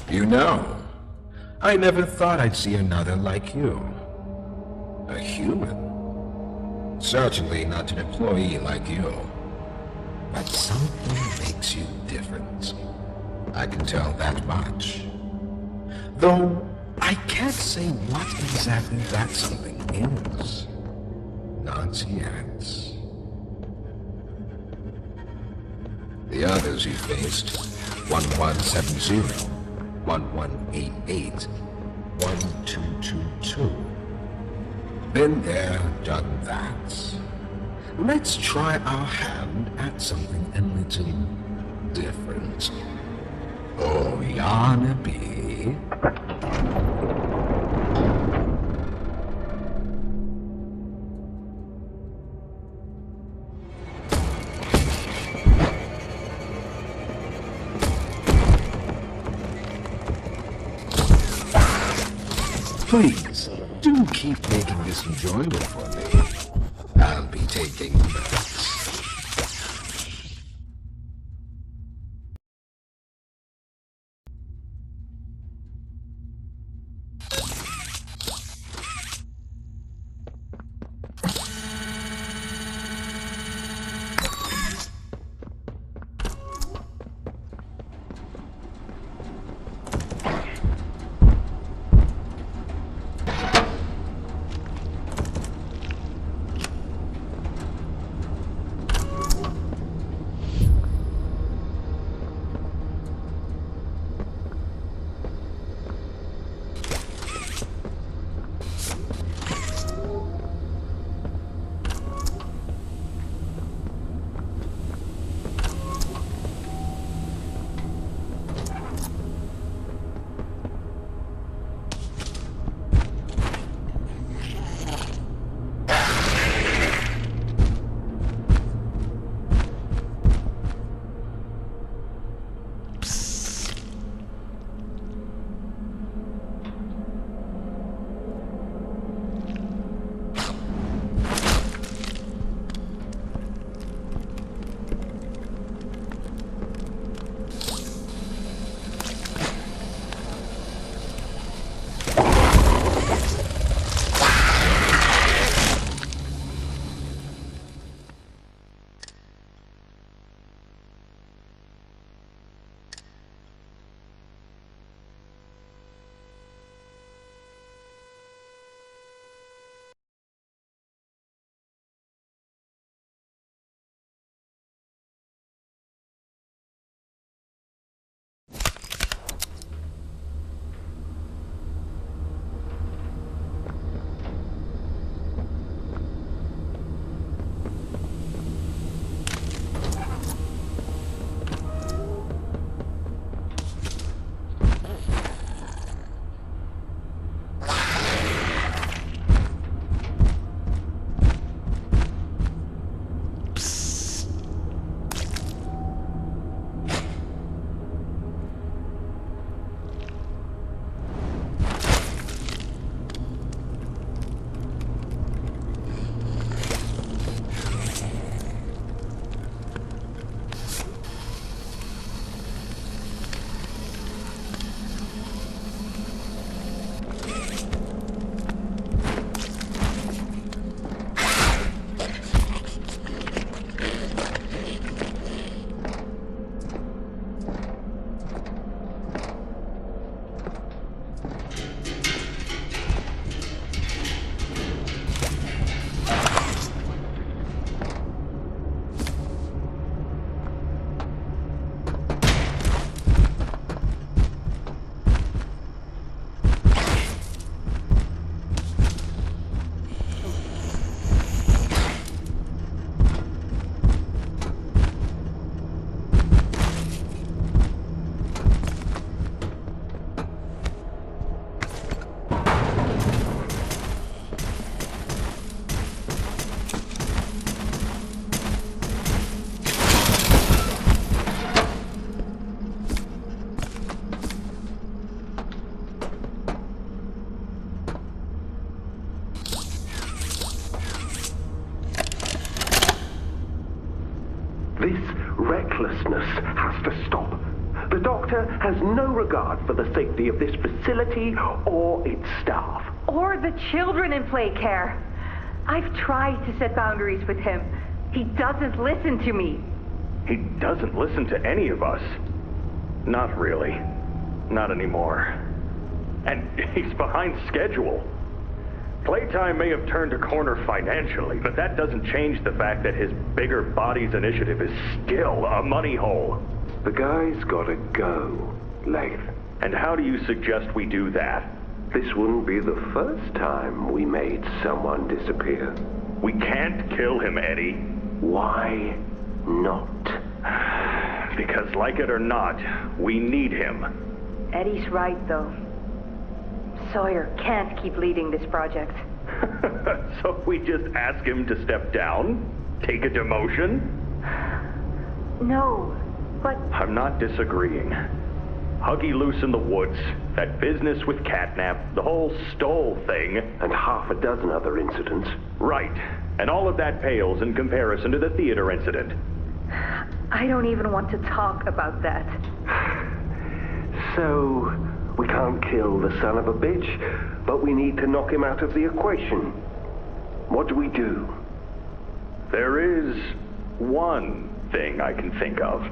You know, I never thought I'd see another like you. A human. Certainly not an employee like you. But something makes you different. I can tell that much. Though, I can't say what exactly that something is. Not yet. The others you faced, 1170, 1188, 1222. Been there, done that. Let's try our hand at something a little different. Oh, Yarnaby. Please, do keep making this enjoyable for me. I'll be taking notes. This recklessness has to stop. The Doctor has no regard for the safety of this facility or its staff. Or the children in play care. I've tried to set boundaries with him. He doesn't listen to me. He doesn't listen to any of us. Not really. Not anymore. And he's behind schedule. Playtime may have turned a corner financially, but that doesn't change the fact that his bigger bodies initiative is still a money hole. The guy's gotta go, Leith. And how do you suggest we do that? This wouldn't be the first time we made someone disappear. We can't kill him, Eddie. Why not? Because like it or not, we need him. Eddie's right, though. Sawyer can't keep leading this project. So we just ask him to step down? Take a demotion? No, but... I'm not disagreeing. Huggy loose in the woods, that business with Catnap, the whole Stoll thing. And half a dozen other incidents. Right. And all of that pales in comparison to the theater incident. I don't even want to talk about that. So, we can't kill the son of a bitch, but we need to knock him out of the equation. What do we do? There is one thing I can think of.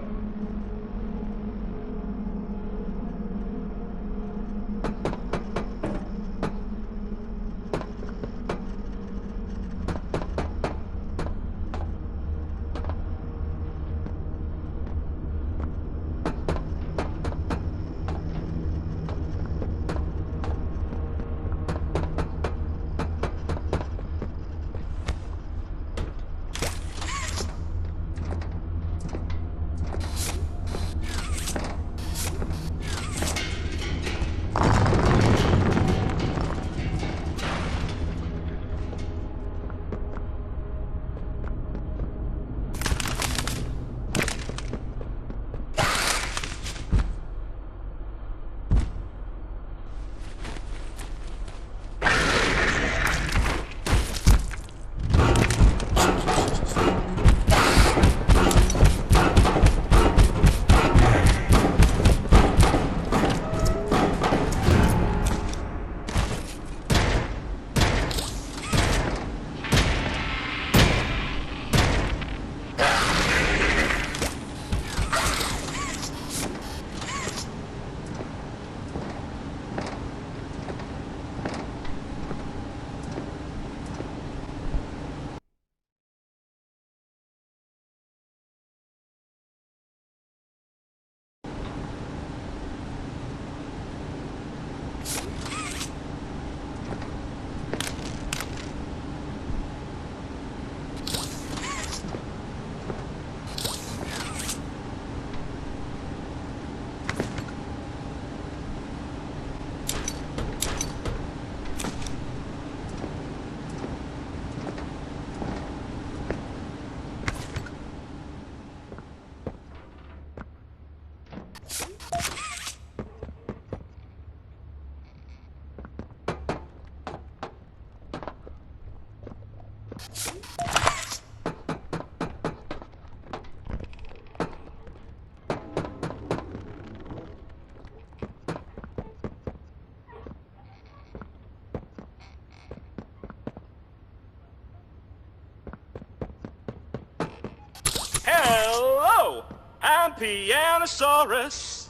Hello, I'm Pianosaurus.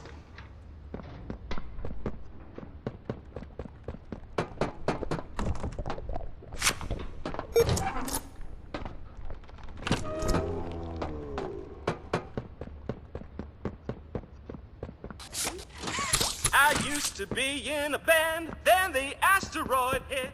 I used to be in a band, then the asteroid hit.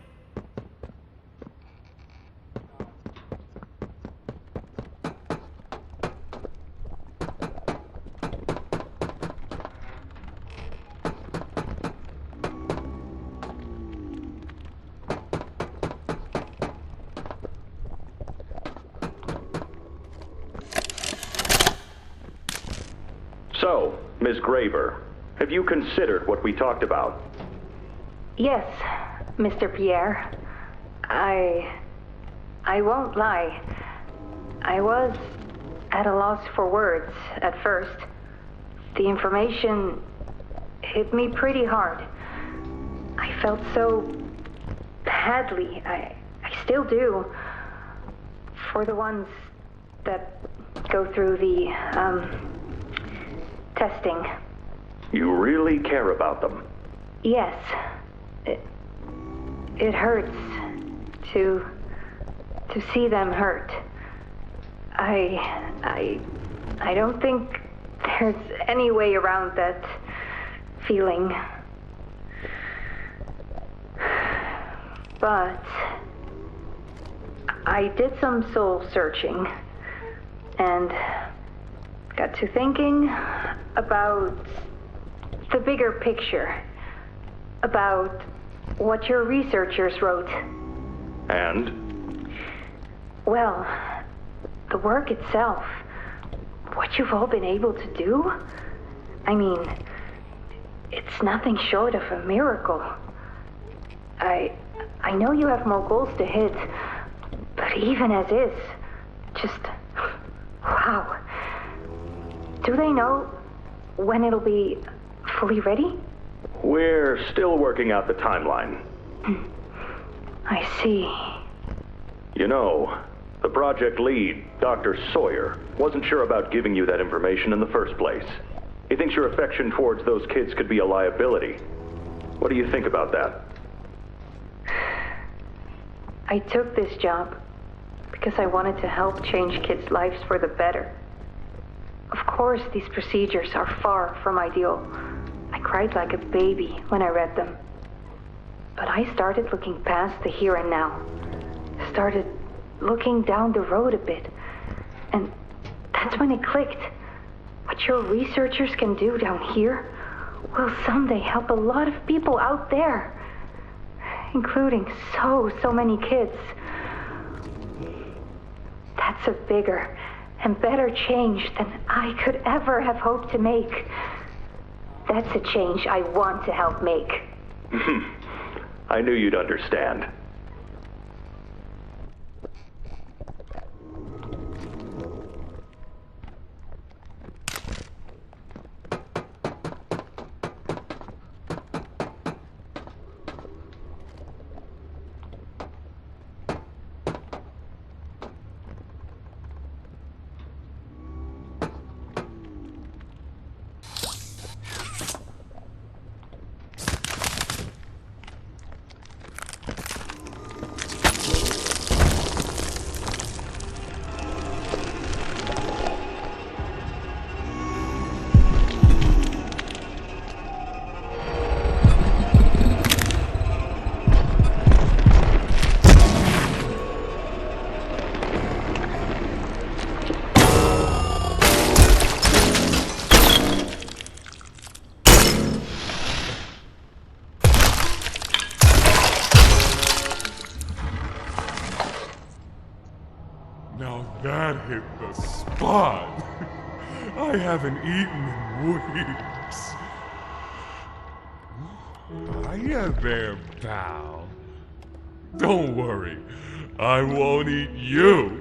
So, Ms. Graver, have you considered what we talked about? Yes, Mr. Pierre. I won't lie. I was at a loss for words at first. the information hit me pretty hard. I felt so badly. I still do. For the ones that go through the, testing. You really care about them? Yes. It hurts to see them hurt. I don't think there's any way around that feeling. But I did some soul searching and got to thinking about the bigger picture, about what your researchers wrote. And? Well, the work itself, what you've all been able to do, I mean, it's nothing short of a miracle. I know you have more goals to hit, but even as is, just, wow. Do they know when it'll be fully ready? We're still working out the timeline. I see. You know, the project lead, Dr. Sawyer, wasn't sure about giving you that information in the first place. He thinks your affection towards those kids could be a liability. What do you think about that? I took this job because I wanted to help change kids' lives for the better. Of course, these procedures are far from ideal. I cried like a baby when I read them. But I started looking past the here and now. Started looking down the road a bit. And that's when it clicked. What your researchers can do down here will someday help a lot of people out there. Including so many kids. That's a bigger and better change than I could ever have hoped to make. That's a change I want to help make. I knew you'd understand. Now that hit the spot. I haven't eaten in weeks. Hiya there, pal. Don't worry, I won't eat you.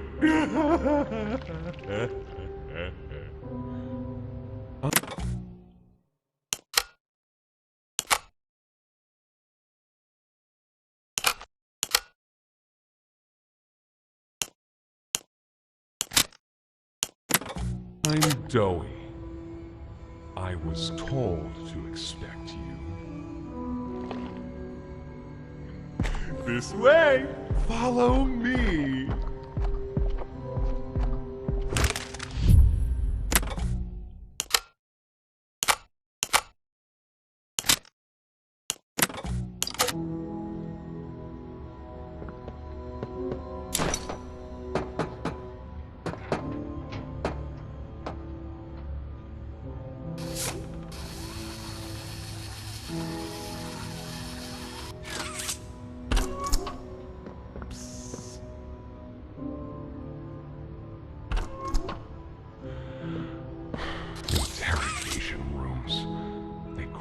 I'm Doughy. I was told to expect you. This way! Follow me!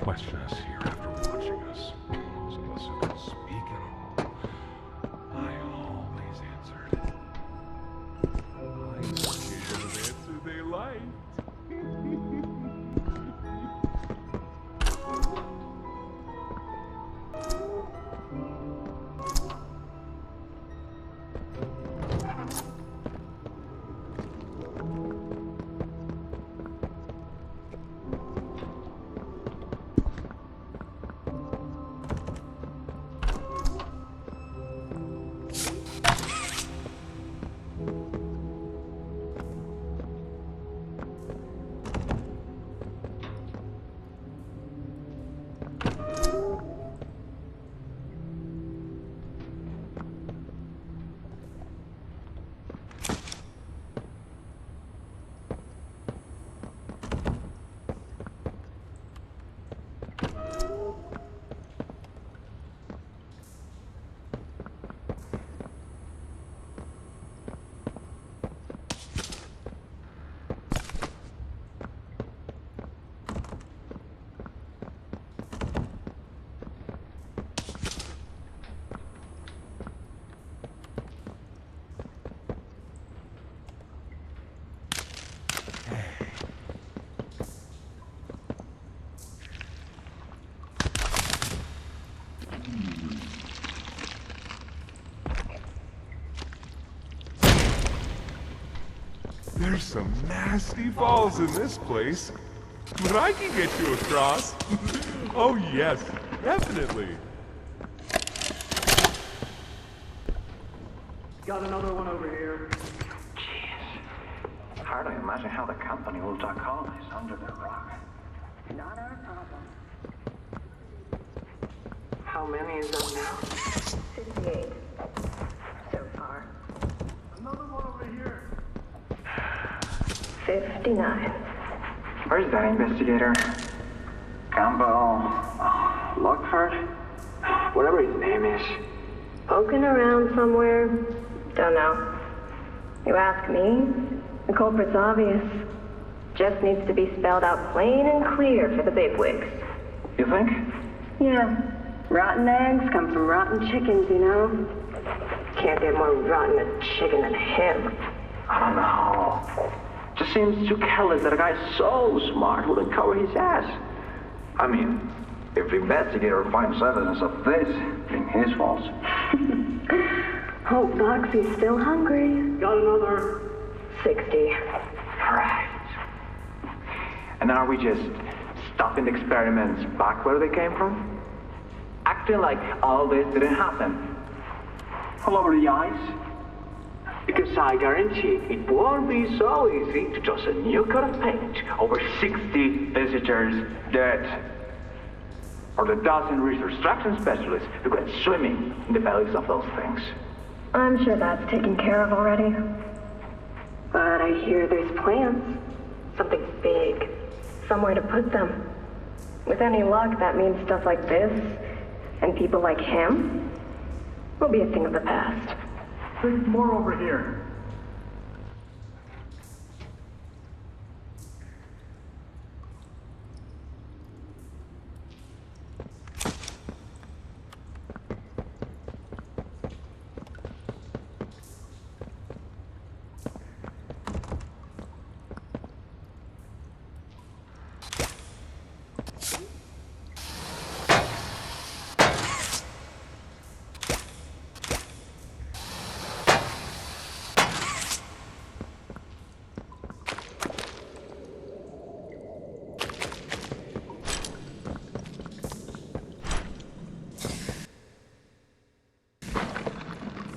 Question us here after watching us. Those of us who can speak at all. I always answered. I gave them an answer they liked. There's some nasty falls in this place, but I can get you across. Oh yes, definitely. Got another one over here. Jeez. Hard to imagine how the company will duck all this under the rock. Not our problem. How many is there now? 58. So far. Another one over here. 59. Where's that investigator? Campbell, Lockhart, whatever his name is. Poking around somewhere? Don't know. You ask me? The culprit's obvious. Just needs to be spelled out plain and clear for the bigwigs. You think? Yeah. Rotten eggs come from rotten chickens, you know? Can't get more rotten a chicken than him. I don't know. Just seems too careless that a guy so smart wouldn't cover his ass. I mean, if the investigator finds evidence of this being his fault. Hope Boxy's still hungry. Got another. 60. Right. And are we just stopping the experiments back where they came from? Acting like all this didn't happen. All over the ice. Because I guarantee it won't be so easy to toss a new coat of paint Over 60 visitors dead. Or the dozen research extraction specialists who went swimming in the bellies of those things. I'm sure that's taken care of already. But I hear there's plans. Something big. Somewhere to put them. With any luck, that means stuff like this, and people like him, will be a thing of the past. There's more over here.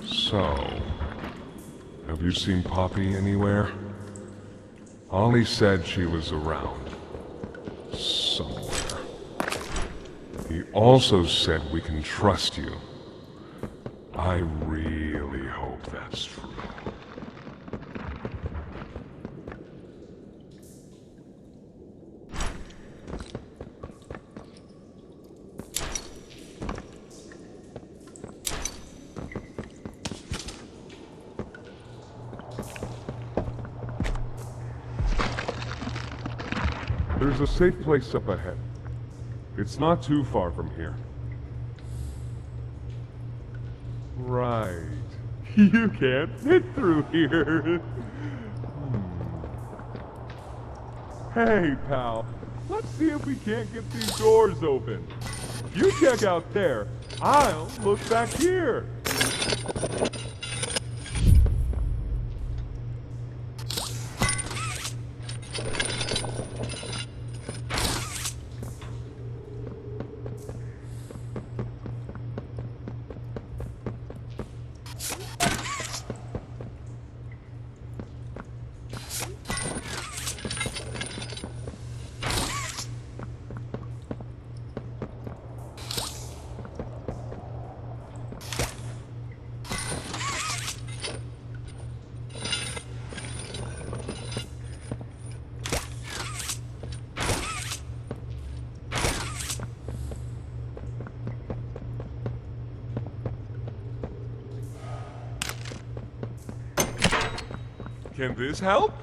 So, have you seen Poppy anywhere? Ollie said she was around. Somewhere. He also said we can trust you. I really hope that's true. There's a safe place up ahead. It's not too far from here. Right. You can't fit through here. Hey, pal. Let's see if we can't get these doors open. You check out there. I'll look back here. Can this help?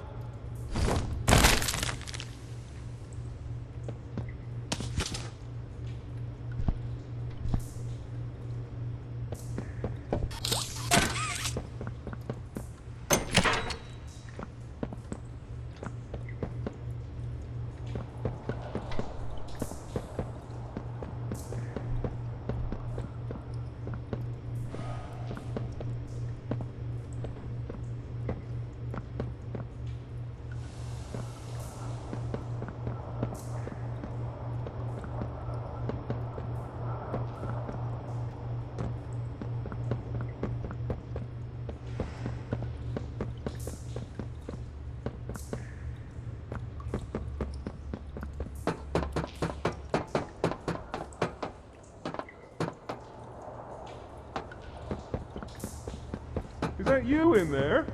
sent you in there.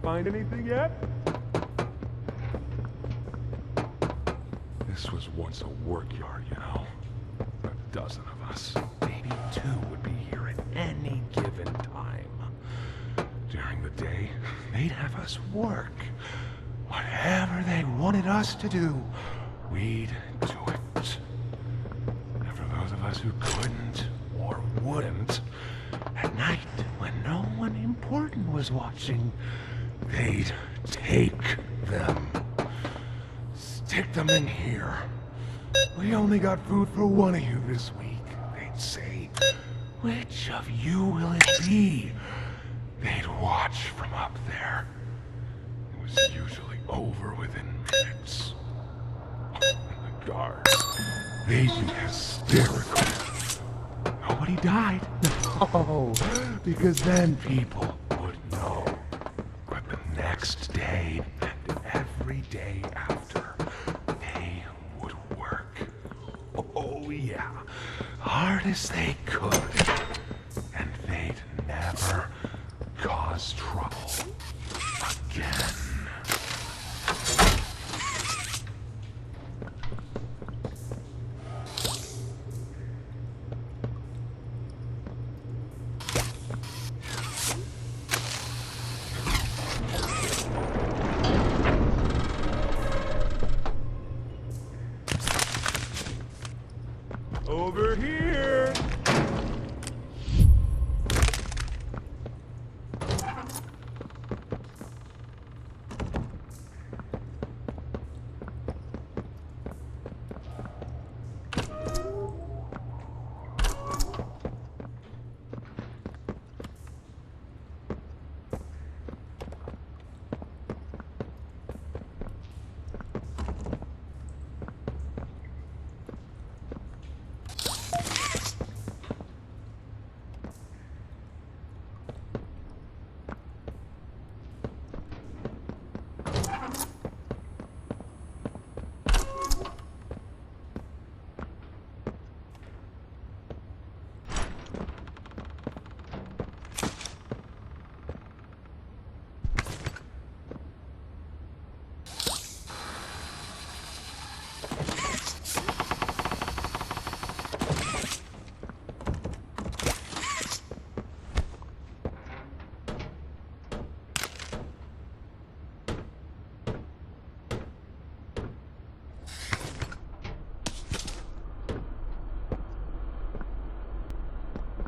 Find anything yet? This was once a work yard, you know. A dozen of us, maybe two, would be here at any given time. During the day, they'd have us work. Whatever they wanted us to do, we'd do it. And for those of us who couldn't or wouldn't, at night, when no one important was watching, they'd take them. Stick them in here. We only got food for one of you this week, they'd say. Which of you will it be? They'd watch from up there. It was usually over within minutes. The guards, they'd be hysterical. Nobody died. No, because then people would know. But the next day and every day after, they would work. Oh yeah, hard as they could. And they'd never cause trouble again. Over here!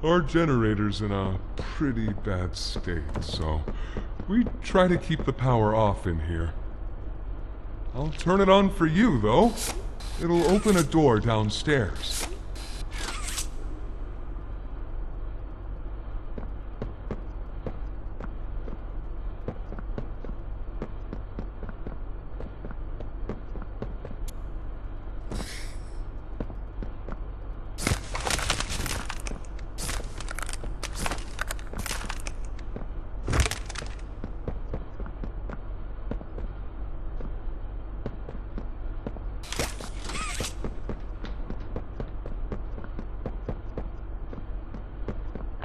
Our generator's in a pretty bad state, so we try to keep the power off in here. I'll turn it on for you, though. It'll open a door downstairs.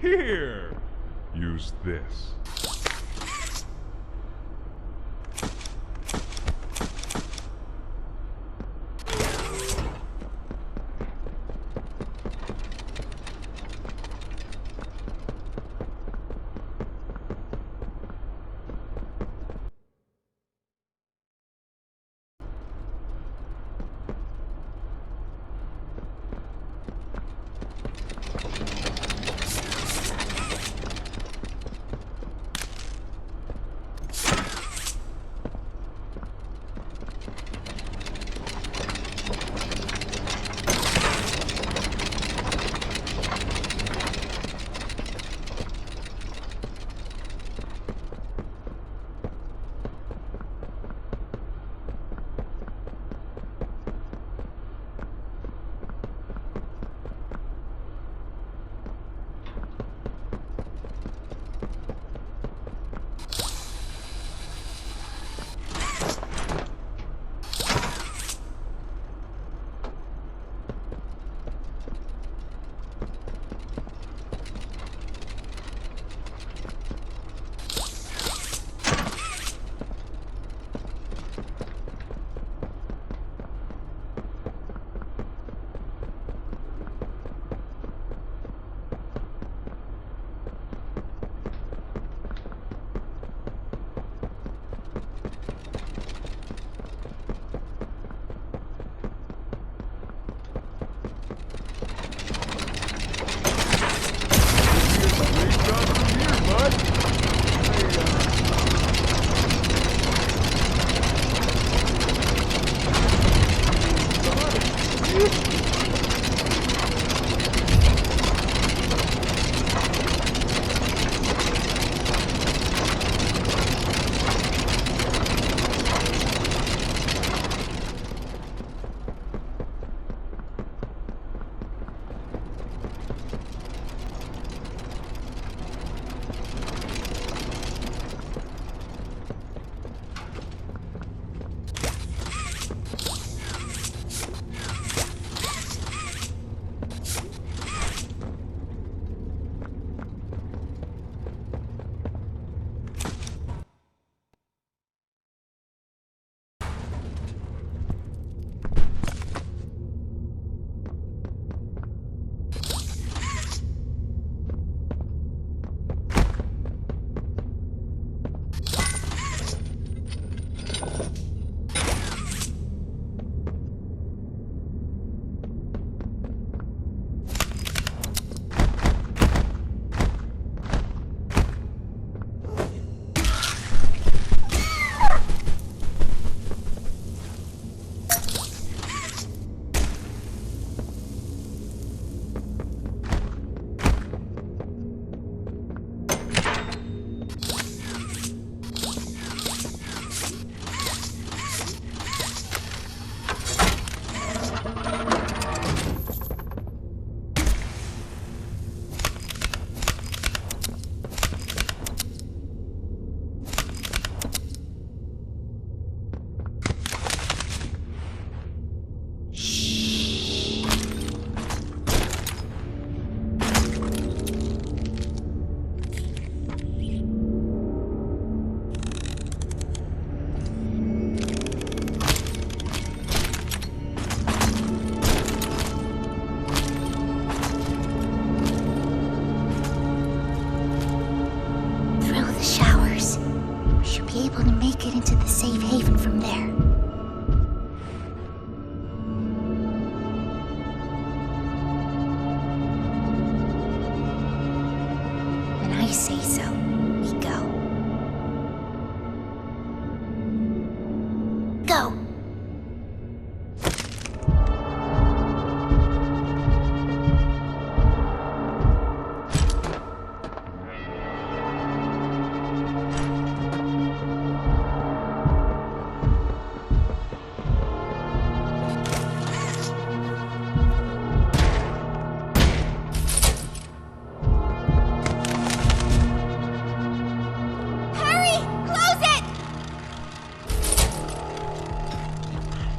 Here! Use this.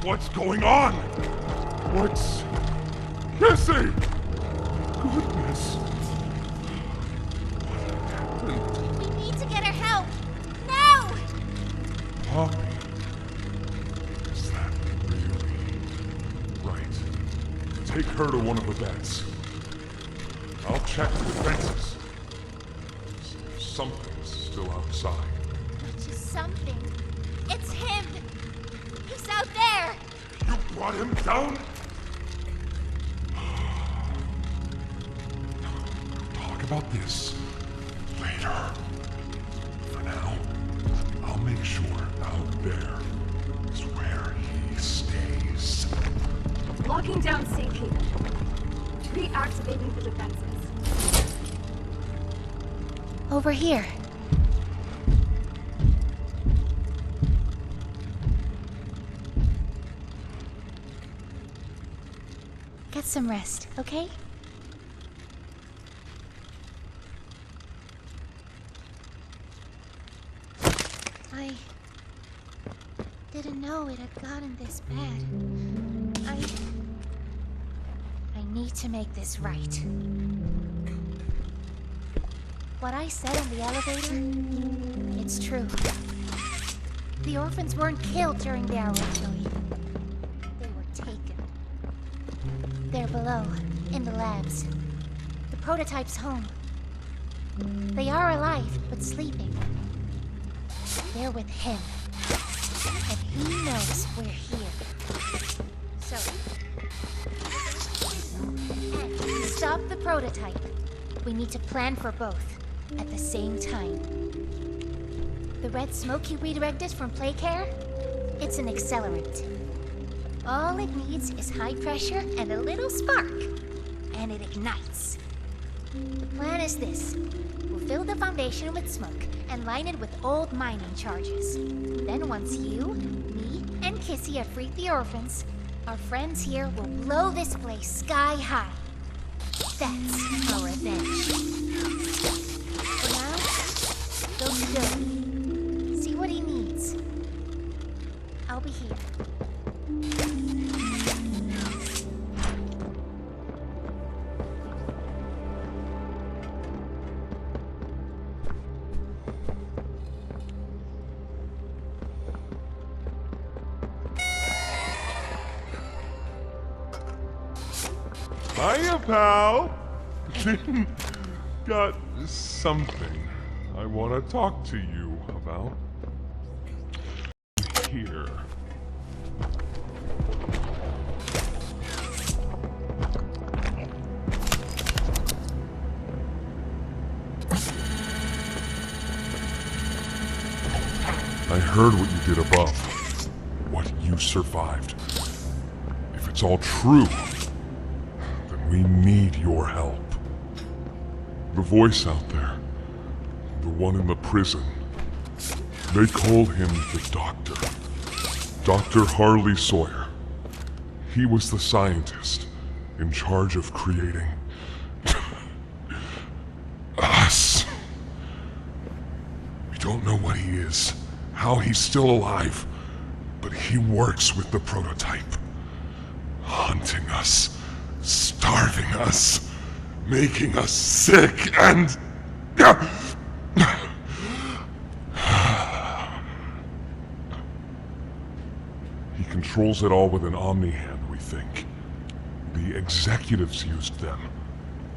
What's going on? What's... Cassie! Goodness. We need to get her help. Now! Poppy. Is that really right? Take her to one of the beds. I'll check the defenses. Something's still outside. Not just something. It's him. He's out there. You brought him down? Talk about this later. For now, I'll make sure out there is where he stays. Locking down safe haven. Reactivating the defenses. Over here. Get some rest, okay? I didn't know it had gotten this bad. I need to make this right. What I said in the elevator, it's true. The orphans weren't killed during the arrow killing. They were taken. They're below, in the labs. The prototype's home. They are alive, but sleeping. They're with him. And he knows we're here. So... And to stop the prototype, we need to plan for both, at the same time. The red smoke you redirected from Playcare? It's an accelerant. All it needs is high pressure and a little spark, and it ignites. The plan is this. We'll fill the foundation with smoke and line it with old mining charges. Then once you, me, and Kissy have freed the orphans, our friends here will blow this place sky high. That's our revenge. For now, go to Billy. See what he needs. I'll be here. Hiya, pal! Got something I want to talk to you about. Here. I heard what you did above. What you survived. If it's all true, we need your help. The voice out there, the one in the prison, they call him the Doctor. Dr. Harley Sawyer. He was the scientist in charge of creating us. We don't know what he is, how he's still alive, but he works with the prototype, hunting us, starving us, making us sick, and... He controls it all with an Omni-Hand, we think. The executives used them.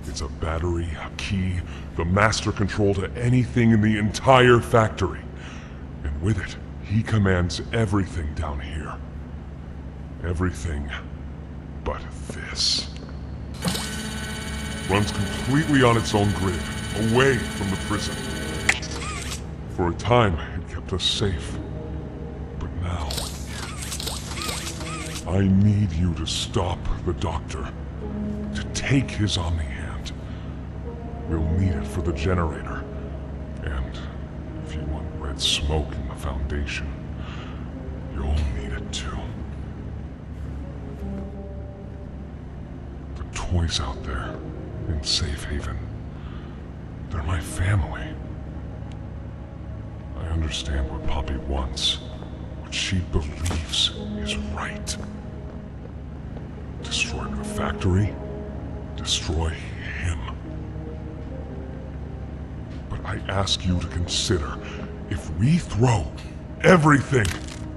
It's a battery, a key, the master control to anything in the entire factory. And with it, he commands everything down here. Everything but this. Runs completely on its own grid, away from the prison. For a time, it kept us safe. But now... I need you to stop the Doctor. To take his Omni-Hand. We'll need it for the generator. And if you want red smoke in the Foundation, you'll need it too. The toys out there in Safe Haven, they're my family. I understand what Poppy wants, what she believes is right. Destroy the factory, destroy him. But I ask you to consider, if we throw everything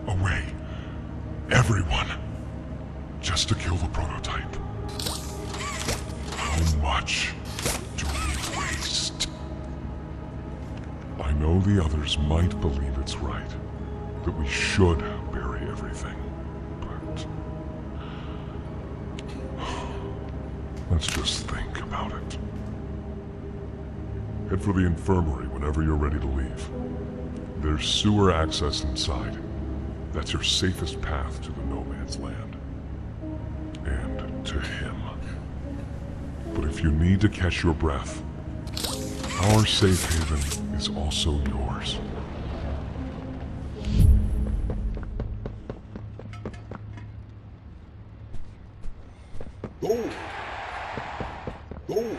away, everyone, just to kill the prototype, how much do we waste? I know the others might believe it's right, that we should bury everything, but let's just think about it. Head for the infirmary whenever you're ready to leave. There's sewer access inside. That's your safest path to the no man's land. And to him. But if you need to catch your breath, our safe haven is also yours. Go! Go!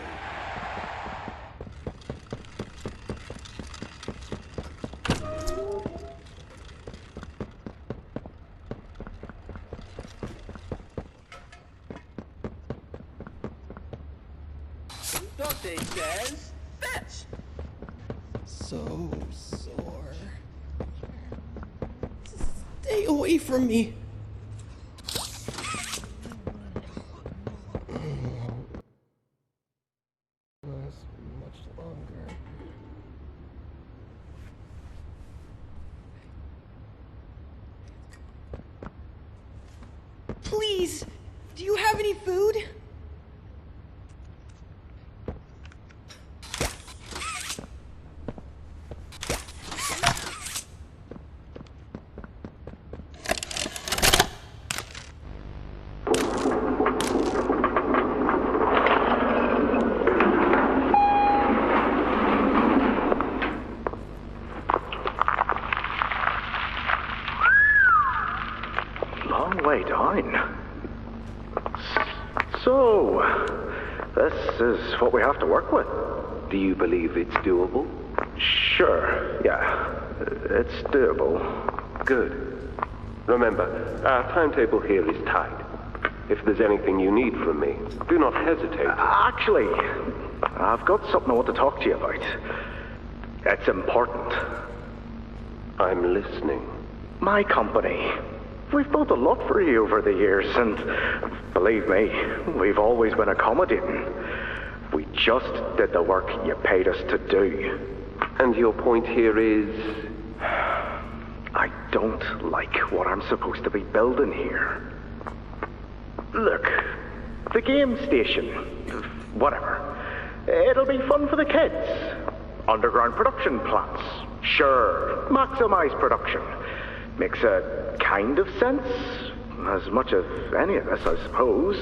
Dante says, fetch! So sore. Stay away from me. Last much longer. Please, do you have any food? Long way down. So, this is what we have to work with. Do you believe it's doable? Sure, yeah. It's doable. Good. Remember, our timetable here is tight. If there's anything you need from me, do not hesitate. Actually, I've got something I want to talk to you about. It's important. I'm listening. My company. We've built a lot for you over the years, and believe me, we've always been accommodating. We just did the work you paid us to do. And your point here is? I don't like what I'm supposed to be building here. Look, the game station, whatever. It'll be fun for the kids. Underground production plants. Sure, maximize production. Makes a kind of sense. As much as any of this, I suppose.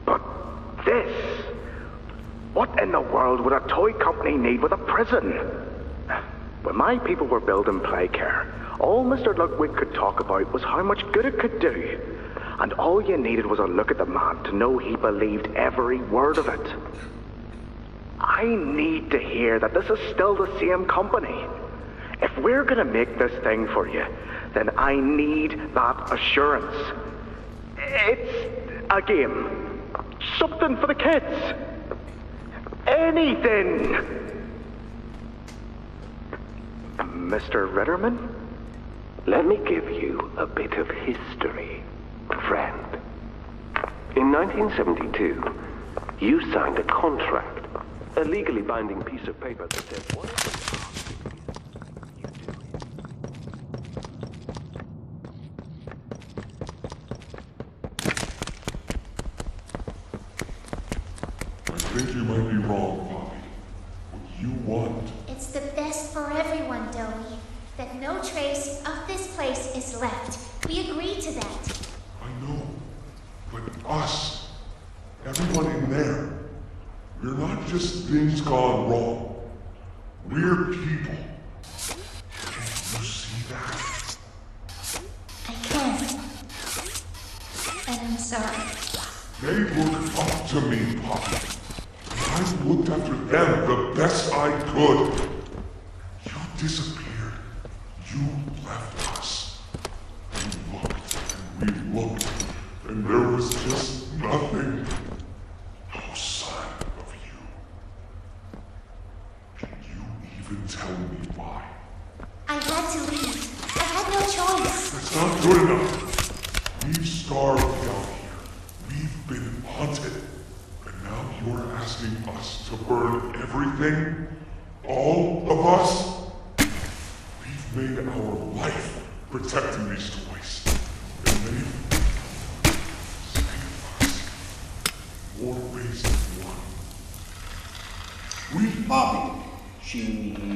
But this... what in the world would a toy company need with a prison? When my people were building Playcare, all Mr. Ludwig could talk about was how much good it could do. And all you needed was a look at the man to know he believed every word of it. I need to hear that this is still the same company. If we're gonna make this thing for you, then I need that assurance. It's a game. Something for the kids. Anything. Mr. Ritterman? Let me give you a bit of history, friend. In 1972, you signed a contract, a legally binding piece of paper that said what... I think you might be wrong, Poppy. What you want? It's the best for everyone, Dowie. That no trace of this place is left. We agree to that. I know. But us, everyone in there, we're not just things gone wrong. We're people. Can't you see that? I can. And I'm sorry. They looked up to me, Poppy. I looked after them the best I could. You disappeared. You left us. You looked and We looked, and there was just nothing. No sign of you. Can you even tell me why? I had to leave. I had no choice. That's not good enough. We've starved down here. We've been hunted. And now you're asking us to burn everything? All of us? We've made our life protecting these toys. And they've saved us. More ways than one. We Poppy. She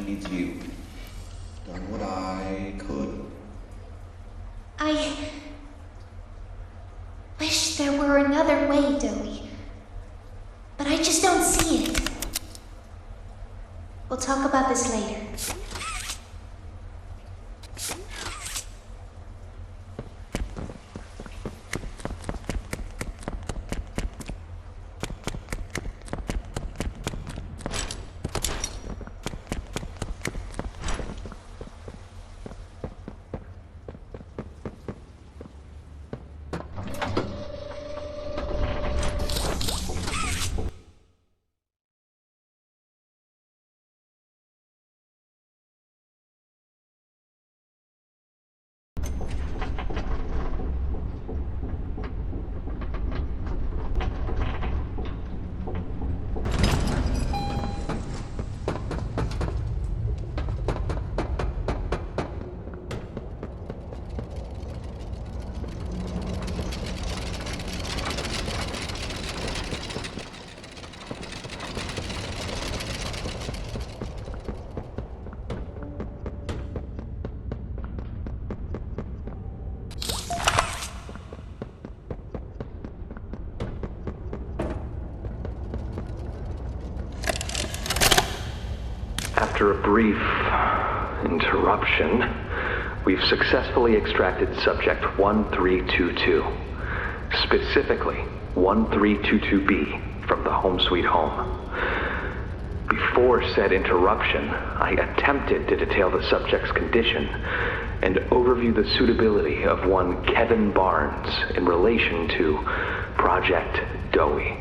needs you. Done what I could. I wish there were another way, Dowie. But I just don't see it. We'll talk about this later. After a brief interruption, we've successfully extracted subject 1322, specifically 1322B, from the Home Sweet Home. Before said interruption, I attempted to detail the subject's condition and overview the suitability of one Kevin Barnes in relation to Project Dowie.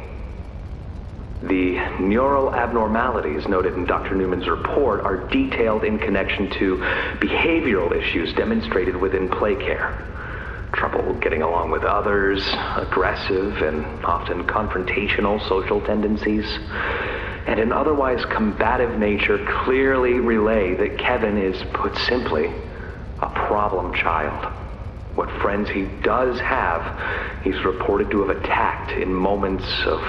The neural abnormalities noted in Dr. Newman's report are detailed in connection to behavioral issues demonstrated within play care. Trouble getting along with others, aggressive and often confrontational social tendencies, and an otherwise combative nature clearly relay that Kevin is, put simply, a problem child. What friends he does have, he's reported to have attacked in moments of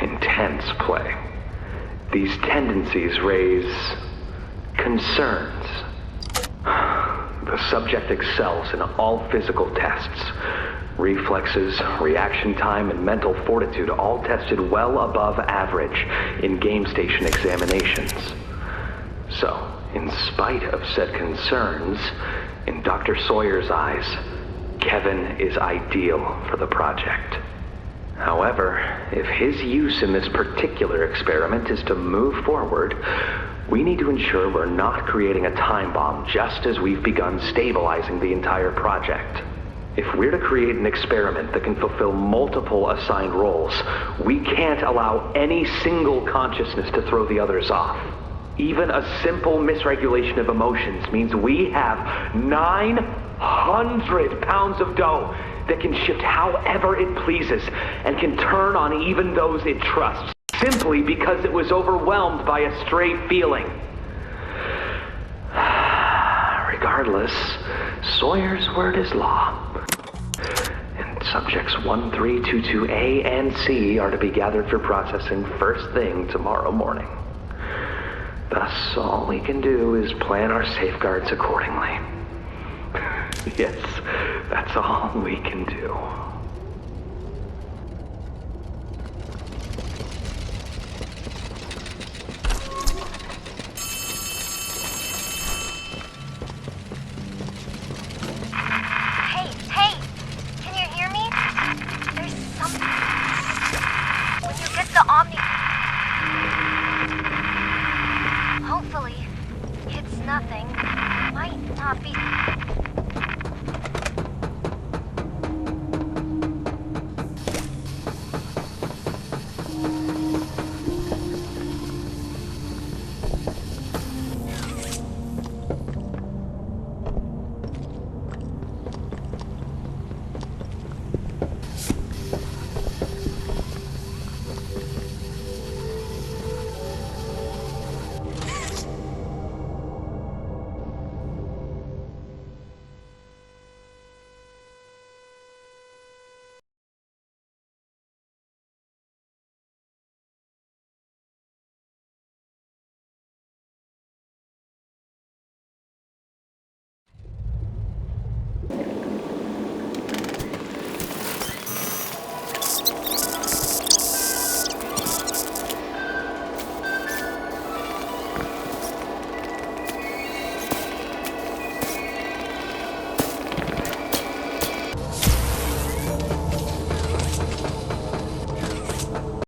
intense play. These tendencies raise concerns. The subject excels in all physical tests. Reflexes, reaction time, and mental fortitude all tested well above average in game station examinations. So, in spite of said concerns, in Dr. Sawyer's eyes, Kevin is ideal for the project. However, if his use in this particular experiment is to move forward, we need to ensure we're not creating a time bomb just as we've begun stabilizing the entire project. If we're to create an experiment that can fulfill multiple assigned roles, we can't allow any single consciousness to throw the others off. Even a simple misregulation of emotions means we have 900 pounds of dough that can shift however it pleases and can turn on even those it trusts, simply because it was overwhelmed by a stray feeling. Regardless, Sawyer's word is law. And subjects 1322A and C are to be gathered for processing first thing tomorrow morning. Thus, all we can do is plan our safeguards accordingly. Yes, that's all we can do.